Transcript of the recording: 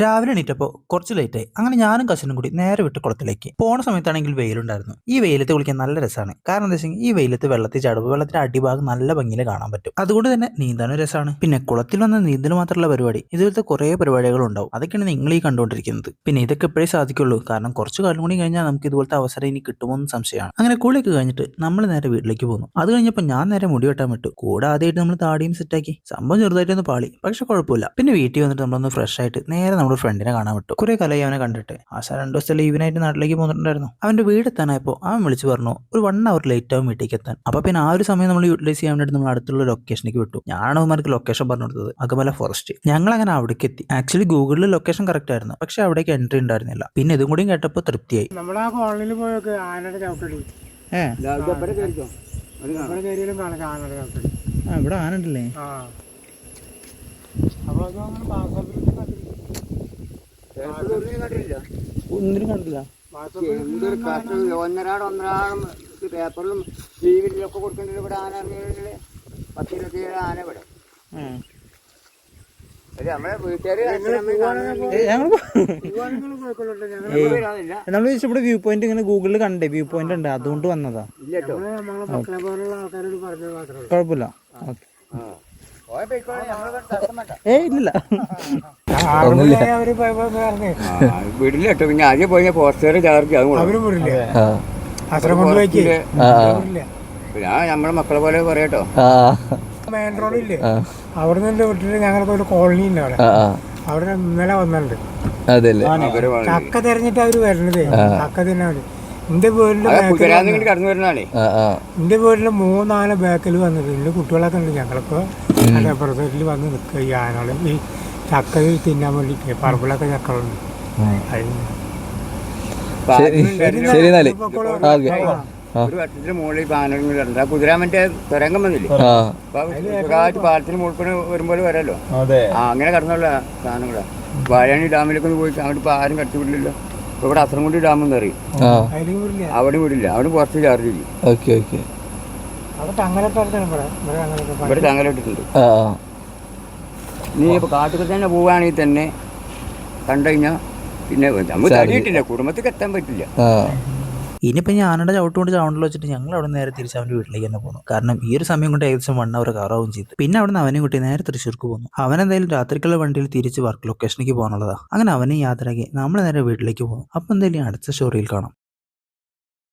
രാവിലെ എണീറ്റപ്പോൾ കുറച്ച് ലേറ്റായി. അങ്ങനെ ഞാനും കസിനും കൂടി നേരെ വിട്ട് കുളത്തിലേക്ക്. പോണ സമയത്താണെങ്കിൽ വെയിലുണ്ടായിരുന്നു. ഈ വെയിലത്ത് കുളിക്കാൻ നല്ല രസമാണ്. കാരണം എന്താ വെച്ചാൽ ഈ വെയിലത്ത് വെള്ളത്തിൽ ചാടുമ്പോൾ വെള്ളത്തിന്റെ അടിഭാഗം നല്ല ഭംഗിയിൽ കാണാൻ പറ്റും. അതുകൊണ്ട് തന്നെ നീന്താനും രസമാണ്. പിന്നെ കുളത്തിൽ വന്ന നീന്തൽ മാത്രമുള്ള പരിപാടി, ഇതുപോലത്തെ കുറേ പരിപാടികൾ ഉണ്ടാവും. അതൊക്കെയാണ് നിങ്ങൾ ഈ കണ്ടുകൊണ്ടിരിക്കുന്നത്. പിന്നെ ഇതൊക്കെ എപ്പോഴേ സാധിക്കുള്ളൂ, കാരണം കുറച്ച് കാലം കൂടി കഴിഞ്ഞാൽ നമുക്ക് ഇതുപോലത്തെ അവസരം ഇനി കിട്ടുമോ എന്ന് സംശയമാണ്. അങ്ങനെ കുളിയൊക്കെ കഴിഞ്ഞിട്ട് നമ്മൾ നേരെ വീട്ടിലേക്ക് പോന്നു. അത് കഴിഞ്ഞപ്പോൾ ഞാൻ നേരെ മുടി വെട്ടാൻ വിട്ടു. കൂടെ ആദ്യമായിട്ട് നമ്മൾ താടിയും സെറ്റാക്കി. സംഭവം ചെറുതായിട്ടൊന്ന് പാളി, പക്ഷെ കുഴപ്പമില്ല. പിന്നെ വീട്ടിൽ വന്നിട്ട് നമ്മളൊന്ന് ഫ്രഷ് ആയിട്ട് നേരെ നമ്മുടെ ഫ്രണ്ടിനെ കാണാൻ വിട്ടു. കുറെ കാലമായി അവനെ കണ്ടിട്ട്. ആശാ 2 ദിവസത്തെ ലീവിനായിട്ട് നാട്ടിലേക്ക് പോന്നിട്ടുണ്ടായിരുന്നു. അവന്റെ വീട് എത്താനായപ്പോൾ അവൻ വിളിച്ചു പറഞ്ഞു ഒരു 1 hour ലേറ്റ് ആവും വീട്ടിലേക്ക് എത്താൻ. അപ്പൊ പിന്നെ ആ ഒരു സമയം നമ്മൾ യൂട്ടിലൈസ് ചെയ്യാൻ വേണ്ടി നമ്മൾ അടുത്തുള്ള ലൊക്കേഷനിലേക്ക് വിട്ടു. ഞാനാണ് അവന്മാർക്ക് ലൊക്കേഷൻ പറഞ്ഞു കൊടുത്തത്, അകമല ഫോറസ്റ്റ്. ഞങ്ങൾ അങ്ങനെ അവിടേക്ക് എത്തി. ആക്ച്വലി ഗൂഗിളിൽ ലൊക്കേഷൻ കറക്റ്റ് ആയിരുന്നു, പക്ഷെ അവിടേക്ക് എൻട്രി ഉണ്ടായിരുന്നില്ല. പിന്നെ ഇതും കൂടി കേട്ടപ്പോൾ തൃപ്തിയായി. നമ്മളാ കോളനിയിൽ പോയൊക്കെ ആനയുടെ ചവിട്ടടി ഇവിടെ ആന ഉണ്ടല്ലേ? ഒന്നിനും കണ്ടില്ല. ഒന്നരാടം പേപ്പറിലും ടിവിയിലൊക്കെ കൊടുക്കേണ്ടത് ഇവിടെ ആന ഇറങ്ങിയിട്ടില്ലേ? 10-27 ആന ഇവിടെ. നമ്മളെ വീട്ടുകാര് നമ്മൾ ഇവിടെ വ്യൂ പോയിന്റ് ഇങ്ങനെ ഗൂഗിളിൽ കണ്ടേ, വ്യൂ പോയിന്റ് ഉണ്ട്, അതുകൊണ്ട് വന്നതാ. കുഴപ്പമില്ല. ഇല്ല വീട്ടിൽ കേട്ടോ. പിന്നെ ആദ്യം പോയി പോസ്റ്റർ ചാർജ് ഞാൻ നമ്മളെ മക്കളെ പോലെ പറയട്ടോ. മെയിൻ റോഡില്ലേ, അവിടെ നിന്ന് വിട്ടിട്ട് ഞങ്ങൾക്ക് ഒരു കോളനി ഉണ്ട് അവിടെ. അവിടെ ഇന്നലെ വന്നിട്ടുണ്ട് ചക്ക തെരഞ്ഞിട്ട് അവര് വരണത്. ചക്ക തിന്നാണ്. എന്റെ വീടിന്റെ എന്റെ വീടിന്റെ 3 ആന ബാക്കിൽ വന്നത്. എന്റെ കുട്ടികളൊക്കെ ഉണ്ട്. ഞങ്ങളിപ്പോ അപ്പുറത്തേക്ക് വന്ന് നിൽക്കുക. ഈ ആനകളും ഈ ചക്ക തിന്നാൻ വേണ്ടിട്ട് പറമ്പിലൊക്കെ ചക്കളുണ്ട്. ഒരു വട്ടത്തിന് മുകളിൽ ആനകളുണ്ട്. ആ കുതിരാമന്റെ തുരങ്കം വന്നില്ലേ, പാലത്തിന് മുകളിൽ വരുമ്പോൾ വരാലോ. അങ്ങനെ കടന്നുള്ള സാധനങ്ങളാ. വാഴാണി ഡാമിലൊക്കെ ഒന്ന് പോയി അങ്ങോട്ട് ഇപ്പൊ ആരും കടത്തി വിടില്ലല്ലോ. ഇവിടെ അത്രംകുടി ഡാം എന്ന് പറയും, അവിടെ വിടില്ല. അവിടെ കുറച്ച് ചാർജ് ചെയ്യും. ഇവിടെ തങ്ങലിട്ടിട്ടുണ്ട്. നീ ഇപ്പൊ കാട്ടുകൾ തന്നെ പോവുകയാണെങ്കിൽ തന്നെ കണ്ടു കഴിഞ്ഞാൽ പിന്നെ നമുക്ക് തടിയിട്ടില്ല, കുടുംബത്തിൽ എത്താൻ പറ്റില്ല. ഇനിയിപ്പോൾ ഞാനുടെ ചവിട്ടുകൊണ്ട് ചാവണ്ടല്ലോ വെച്ചിട്ട് ഞങ്ങൾ അവിടെ നേരെ തിരിച്ച് അവൻ്റെ വീട്ടിലേക്ക് തന്നെ പോകുന്നു. കാരണം ഈ ഒരു സമയം കൊണ്ട് ഏകദേശം 1 hour കവറാവും ചെയ്തു. പിന്നെ അവിടെ നിന്ന് അവനെയും കുട്ടി നേരെ തൃശ്ശൂർക്ക് പോകുന്നു. അവൻ എന്തായാലും രാത്രിക്കുള്ള വണ്ടിയിൽ തിരിച്ച് വർക്ക് ലൊക്കേഷനിലേക്ക് പോകാനുള്ളതാണ്. അങ്ങനെ അവനെ യാത്രയാക്കി നമ്മൾ നേരെ വീട്ടിലേക്ക് പോകുന്നു. അപ്പോൾ എന്തായാലും അടുത്ത സ്റ്റോറിയിൽ കാണാം.